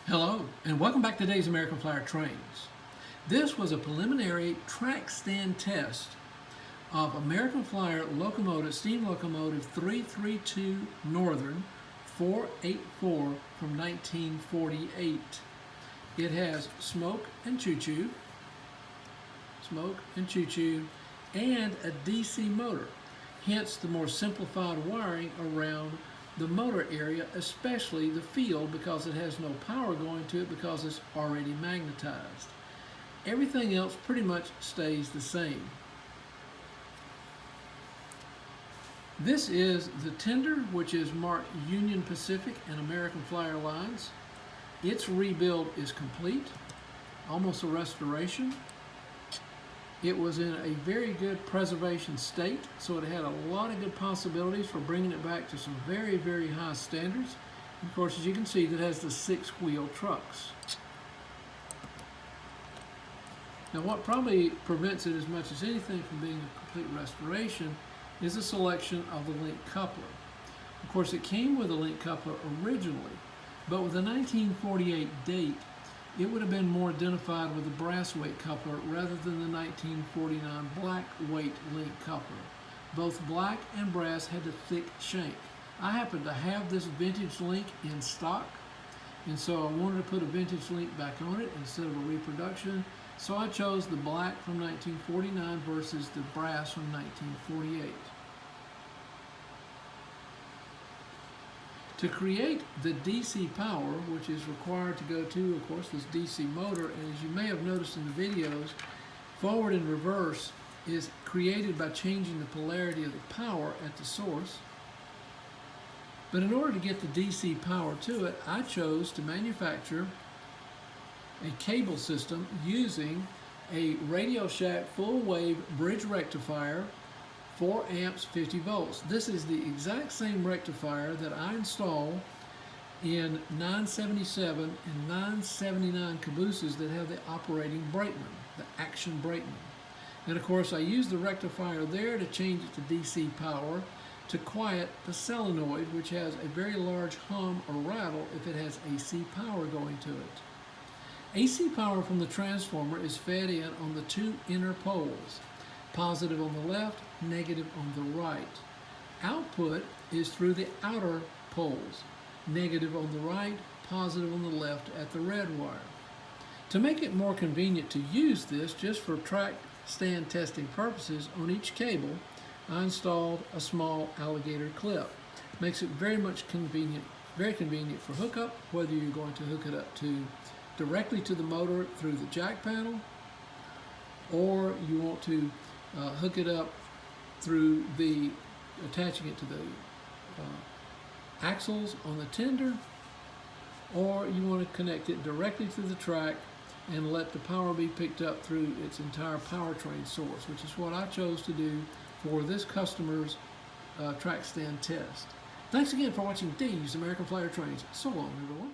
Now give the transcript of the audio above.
Hello, and welcome back to today's American Flyer Trains. This was a preliminary track stand test of American Flyer locomotive, steam locomotive 332 Northern 484 from 1948. It has smoke and choo-choo, and a DC motor, hence the more simplified wiring around the motor area, especially the field, because it has no power going to it because it's already magnetized. Everything else pretty much stays the same. This is the tender, which is marked Union Pacific and American Flyer lines. Its rebuild is complete, almost a restoration. It was in a very good preservation state, so it had a lot of good possibilities for bringing it back to some very, very high standards. And of course, as you can see, it has the 6-wheel trucks. Now, what probably prevents it as much as anything from being a complete restoration is a selection of the link coupler. Of course, it came with a link coupler originally, but with the 1948 date, it would have been more identified with the brass weight coupler rather than the 1949 black weight link coupler. Both black and brass had a thick shank. I happen to have this vintage link in stock, and so I wanted to put a vintage link back on it instead of a reproduction, so I chose the black from 1949 versus the brass from 1948. To create the DC power, which is required to go to, of course, this DC motor, and as you may have noticed in the videos, forward and reverse is created by changing the polarity of the power at the source. But in order to get the DC power to it, I chose to manufacture a cable system using a Radio Shack full wave bridge rectifier, 4 amps, 50 volts. This is the exact same rectifier that I install in 977 and 979 cabooses that have the operating brakeman, the action brakeman. And of course, I use the rectifier there to change it to DC power to quiet the solenoid, which has a very large hum or rattle if it has AC power going to it. AC power from the transformer is fed in on the 2 inner poles, positive on the left, negative on the right. Output is through the outer poles, negative on the right, positive on the left at the red wire. To make it more convenient to use this just for track stand testing purposes, on each cable I installed a small alligator clip. Makes it very convenient for hookup, whether you're going to hook it up directly to the motor through the jack panel, or you want to hook it up through attaching it to the axles on the tender, or you want to connect it directly to the track and let the power be picked up through its entire powertrain source, which is what I chose to do for this customer's track stand test. Thanks again for watching these American Flyer Trains. So long, everyone.